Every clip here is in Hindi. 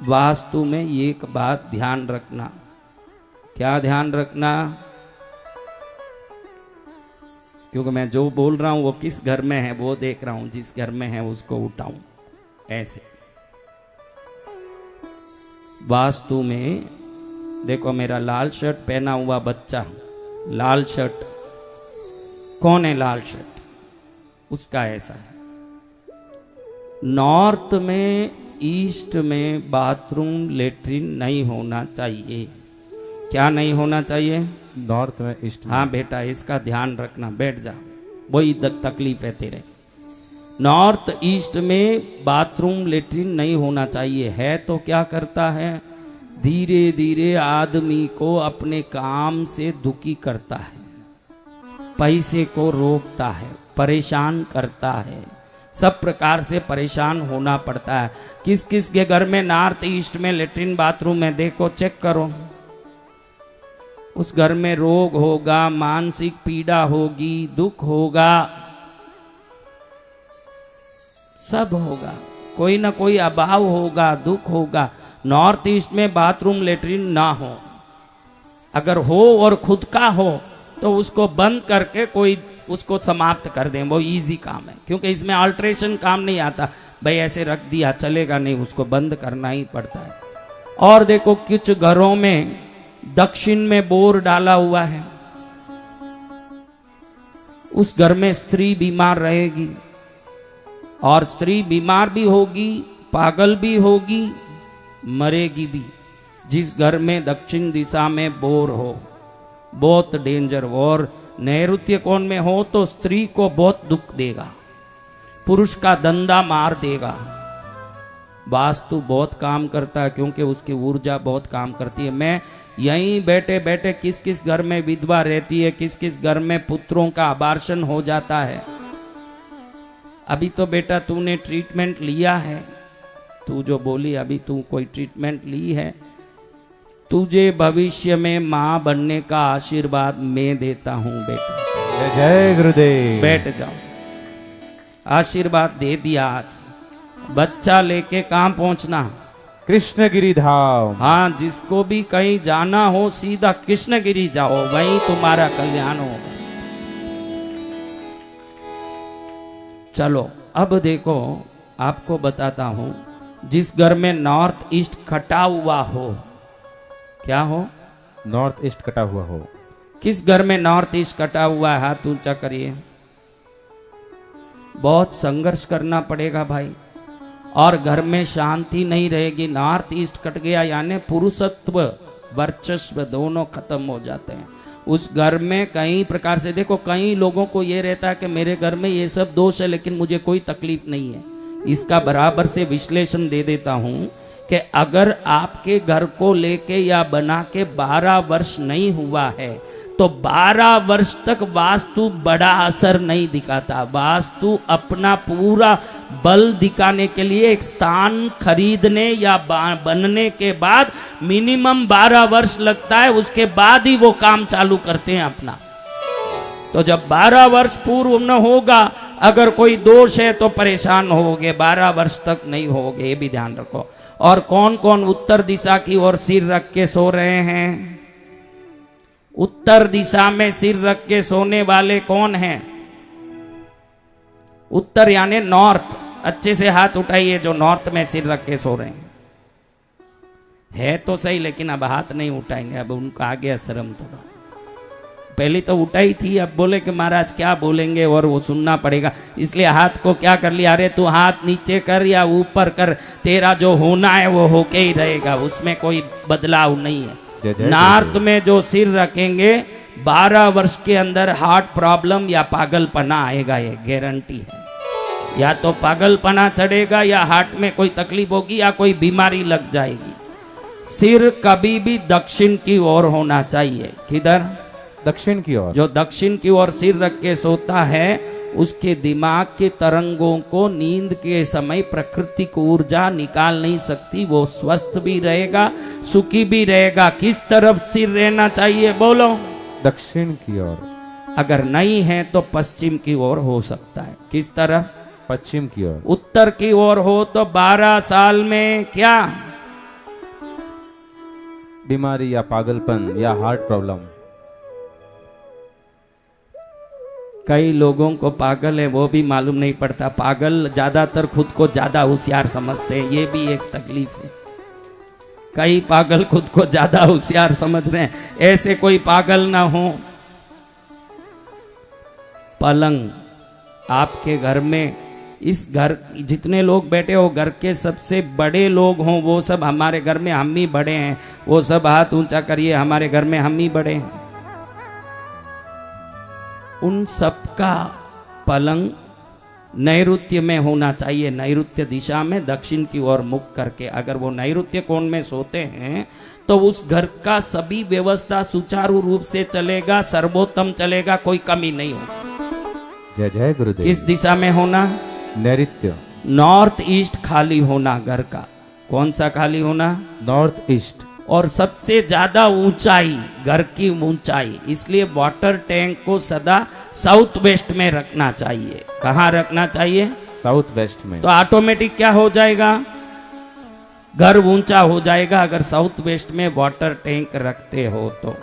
वास्तु में एक बात ध्यान रखना। क्या ध्यान रखना? क्योंकि मैं जो बोल रहा हूं वो किस घर में है वो देख रहा हूं, जिस घर में है उसको उठाऊं। ऐसे वास्तु में देखो, मेरा लाल शर्ट पहना हुआ बच्चा, लाल शर्ट कौन है? लाल शर्ट उसका ऐसा है। नॉर्थ में, ईस्ट में बाथरूम लेटरिन नहीं होना चाहिए। क्या नहीं होना चाहिए? नॉर्थ में, ईस्ट में। हाँ बेटा, इसका ध्यान रखना, बैठ जा, वही तकलीफ है तेरे। नॉर्थ ईस्ट में बाथरूम लेटरिन नहीं होना चाहिए। है तो क्या करता है? धीरे धीरे आदमी को अपने काम से दुखी करता है, पैसे को रोकता है, परेशान करता है, सब प्रकार से परेशान होना पड़ता है। किस किस के घर में नॉर्थ ईस्ट में लेटरिन बाथरूम है? देखो, चेक करो। उस घर में रोग होगा, मानसिक पीड़ा होगी, दुख होगा, सब होगा, कोई ना कोई अभाव होगा, दुख होगा। नॉर्थ ईस्ट में बाथरूम लेटरिन ना हो, अगर हो और खुद का हो तो उसको बंद करके कोई उसको समाप्त कर दें, वो इजी काम है। क्योंकि इसमें अल्ट्रेशन काम नहीं आता, भाई ऐसे रख दिया चलेगा नहीं, उसको बंद करना ही पड़ता है। और देखो, कुछ घरों में दक्षिण में बोर डाला हुआ है, उस घर में स्त्री बीमार रहेगी, और स्त्री बीमार भी होगी, पागल भी होगी, मरेगी भी। जिस घर में दक्षिण दिशा में बोर हो, बहुत डेंजर हो। और नैऋत्य कोण में हो तो स्त्री को बहुत दुख देगा, पुरुष का धंधा मार देगा। वास्तु बहुत काम करता है, क्योंकि उसकी ऊर्जा बहुत काम करती है। मैं यहीं बैठे बैठे किस किस घर में विधवा रहती है, किस किस घर में पुत्रों का अबार्शन हो जाता है। अभी तो बेटा तूने ट्रीटमेंट लिया है, तू जो बोली अभी तू कोई ट्रीटमेंट ली है, तुझे भविष्य में मां बनने का आशीर्वाद मैं देता हूं बेटा। जय जय गुरुदेव। बैठ जाओ, आशीर्वाद दे दिया। आज बच्चा लेके कहां पहुंचना? कृष्णगिरी धाम। हाँ, जिसको भी कहीं जाना हो सीधा कृष्णगिरी जाओ, वहीं तुम्हारा कल्याण होगा। चलो अब देखो, आपको बताता हूं, जिस घर में नॉर्थ ईस्ट कटा हुआ हो, क्या हो? नॉर्थ ईस्ट कटा हुआ हो। किस घर में नॉर्थ ईस्ट कटा हुआ है? हाथ ऊंचा करिए। बहुत संघर्ष करना पड़ेगा भाई, और घर में शांति नहीं रहेगी। नॉर्थ ईस्ट कट गया यानी पुरुषत्व वर्चस्व दोनों खत्म हो जाते हैं उस घर में। कई प्रकार से देखो, कई लोगों को ये रहता है कि मेरे घर में ये सब दोष है लेकिन मुझे कोई तकलीफ नहीं है। इसका बराबर से विश्लेषण दे देता हूं कि अगर आपके घर को लेके या बना के 12 वर्ष नहीं हुआ है तो 12 वर्ष तक वास्तु बड़ा असर नहीं दिखाता। वास्तु अपना पूरा बल दिखाने के लिए एक स्थान खरीदने या बनने के बाद मिनिमम 12 वर्ष लगता है, उसके बाद ही वो काम चालू करते हैं अपना। तो जब 12 वर्ष पूर्व न होगा, अगर कोई दोष है तो परेशान होगे, 12 वर्ष तक नहीं होगे, ये भी ध्यान रखो। और कौन कौन उत्तर दिशा की ओर सिर रख के सो रहे हैं? उत्तर दिशा में सिर रख के सोने वाले कौन हैं? उत्तर यानी नॉर्थ। अच्छे से हाथ उठाइए जो नॉर्थ में सिर रख के सो रहे हैं। है तो सही, लेकिन अब हाथ नहीं उठाएंगे, अब उनका आ गया शर्म थोड़ा। पहले तो उठाई थी, अब बोले कि महाराज क्या बोलेंगे और वो सुनना पड़ेगा, इसलिए हाथ को क्या कर लिया? अरे तू हाथ नीचे कर या ऊपर कर, तेरा जो होना है वो होके ही रहेगा, उसमें कोई बदलाव नहीं है। नॉर्थ में जो सिर रखेंगे 12 वर्ष के अंदर हार्ट प्रॉब्लम या पागलपना आएगा, ये गारंटी है। या तो पागलपना चढ़ेगा या हार्ट में कोई तकलीफ होगी या कोई बीमारी लग जाएगी। सिर कभी भी दक्षिण की ओर होना चाहिए। किधर? दक्षिण की ओर। जो दक्षिण की ओर सिर रख के सोता है उसके दिमाग के तरंगों को नींद के समय प्रकृति की ऊर्जा निकाल नहीं सकती, वो स्वस्थ भी रहेगा, सुखी भी रहेगा। किस तरफ सिर रहना चाहिए बोलो? दक्षिण की ओर। अगर नहीं है तो पश्चिम की ओर हो सकता है। किस तरफ? पश्चिम की ओर। उत्तर की ओर हो तो 12 साल में क्या बीमारी या पागलपन या हार्ट प्रॉब्लम। कई लोगों को पागल है वो भी मालूम नहीं पड़ता। पागल ज्यादातर खुद को ज्यादा होशियार समझते हैं, ये भी एक तकलीफ है। कई पागल खुद को ज्यादा होशियार समझ रहे हैं, ऐसे कोई पागल ना हो। पलंग आपके घर में, इस घर जितने लोग बैठे हो घर के सबसे बड़े लोग हों, वो सब हमारे घर में हम ही बड़े हैं, वो सब हाथ ऊंचा करिए, हमारे घर में हम ही बड़े हैं। उन सबका पलंग नैऋत्य में होना चाहिए, नैऋत्य दिशा में दक्षिण की ओर मुख करके। अगर वो नैऋत्य कोण में सोते हैं तो उस घर का सभी व्यवस्था सुचारू रूप से चलेगा, सर्वोत्तम चलेगा, कोई कमी नहीं होगी। जय जय गुरुदेव। किस दिशा में होना? नैऋत्य, नॉर्थ ईस्ट खाली होना घर का। कौन सा खाली होना? North east. और सबसे ज्यादा ऊंचाई, घर की ऊंचाई, इसलिए वाटर टैंक को सदा साउथ वेस्ट में रखना चाहिए। कहाँ रखना चाहिए? साउथ वेस्ट में। तो ऑटोमेटिक क्या हो जाएगा? घर ऊंचा हो जाएगा अगर साउथ वेस्ट में वाटर टैंक रखते हो तो।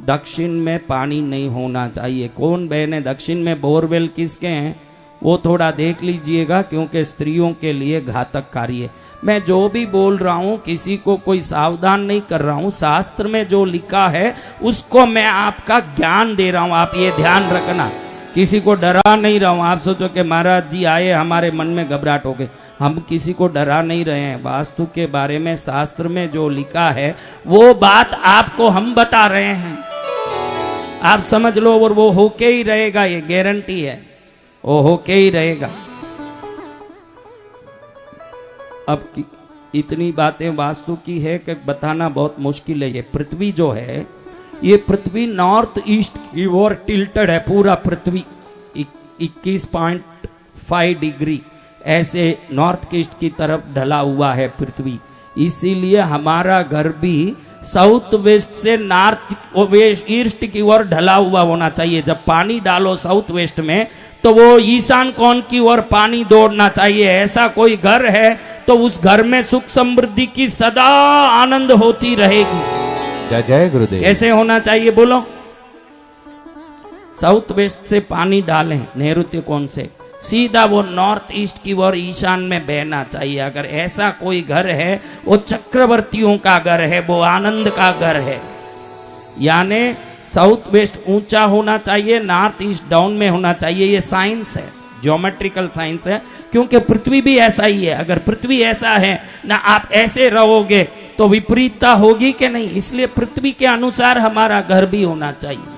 दक्षिण में पानी नहीं होना चाहिए। कौन बहने दक्षिण में बोरवेल किसके हैं वो थोड़ा देख लीजिएगा, क्योंकि स्त्रियों के लिए घातक कार्य है। मैं जो भी बोल रहा हूं किसी को कोई सावधान नहीं कर रहा हूं, शास्त्र में जो लिखा है उसको मैं आपका ज्ञान दे रहा हूं, आप ये ध्यान रखना। किसी को डरा नहीं रहा हूं। आप सोचो कि महाराज जी आए हमारे मन में घबराहट हो गई, हम किसी को डरा नहीं रहे हैं। वास्तु के बारे में शास्त्र में जो लिखा है वो बात आपको हम बता रहे हैं, आप समझ लो, और वो होके ही रहेगा, ये गारंटी है, वो होके ही रहेगा। अब इतनी बातें वास्तु की है कि बताना बहुत मुश्किल है। ये पृथ्वी जो है, ये पृथ्वी नॉर्थ ईस्ट की ओर टिल्टेड है, पूरा पृथ्वी 21.5 डिग्री ऐसे नॉर्थ ईस्ट की तरफ ढला हुआ है पृथ्वी। इसीलिए हमारा घर भी साउथ वेस्ट से नॉर्थ वेस्ट ईस्ट की ओर ढला हुआ होना चाहिए। जब पानी डालो साउथ वेस्ट में तो वो ईशान कोण की ओर पानी दौड़ना चाहिए। ऐसा कोई घर है तो उस घर में सुख समृद्धि की सदा आनंद होती रहेगी। जय जय गुरुदेव। कैसे होना चाहिए बोलो? साउथ वेस्ट से पानी डालें, नैऋत्य कोण से सीधा वो नॉर्थ ईस्ट की ओर ईशान में बहना चाहिए। अगर ऐसा कोई घर है वो चक्रवर्तियों का घर है, वो आनंद का घर है। यानी साउथ वेस्ट ऊंचा होना चाहिए, नॉर्थ ईस्ट डाउन में होना चाहिए। ये साइंस है, ज्योमेट्रिकल साइंस है, क्योंकि पृथ्वी भी ऐसा ही है। अगर पृथ्वी ऐसा है ना, आप ऐसे रहोगे तो विपरीतता होगी कि नहीं। इसलिए पृथ्वी के अनुसार हमारा घर भी होना चाहिए।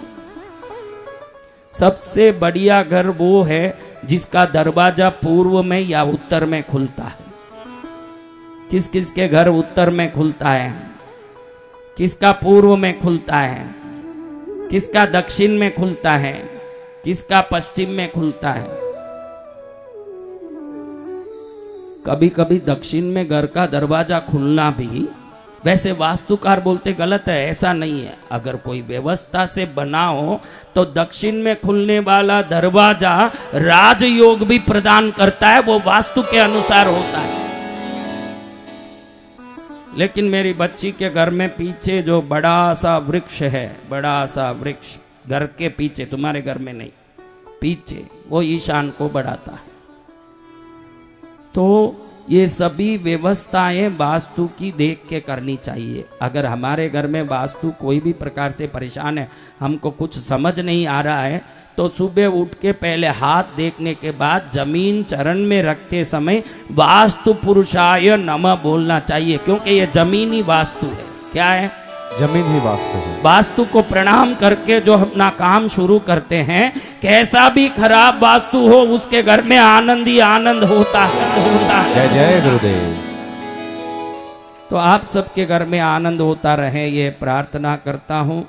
सबसे बढ़िया घर वो है जिसका दरवाजा पूर्व में या उत्तर में खुलता है। किस किस के घर उत्तर में खुलता है? किसका पूर्व में खुलता है? किसका दक्षिण में खुलता है? किसका पश्चिम में खुलता है? कभी कभी दक्षिण में घर का दरवाजा खुलना भी, वैसे वास्तुकार बोलते गलत है, ऐसा नहीं है। अगर कोई व्यवस्था से बना हो तो दक्षिण में खुलने वाला दरवाजा राजयोग भी प्रदान करता है, वो वास्तु के अनुसार होता है। लेकिन मेरी बच्ची के घर में पीछे जो बड़ा सा वृक्ष है, बड़ा सा वृक्ष घर के पीछे, तुम्हारे घर में नहीं, पीछे, वो ईशान को बढ़ाता है। तो ये सभी व्यवस्थाएं वास्तु की देख के करनी चाहिए। अगर हमारे घर में वास्तु कोई भी प्रकार से परेशान है, हमको कुछ समझ नहीं आ रहा है, तो सुबह उठ के पहले हाथ देखने के बाद जमीन चरण में रखते समय वास्तु पुरुषाय नमः बोलना चाहिए, क्योंकि ये जमीनी वास्तु है। क्या है? जमीन ही वास्तु है। वास्तु को प्रणाम करके जो अपना काम शुरू करते हैं, कैसा भी खराब वास्तु हो उसके घर में आनंद ही आनंद होता है। जय जय गुरुदेव। तो आप सबके घर में आनंद होता रहे, ये प्रार्थना करता हूँ।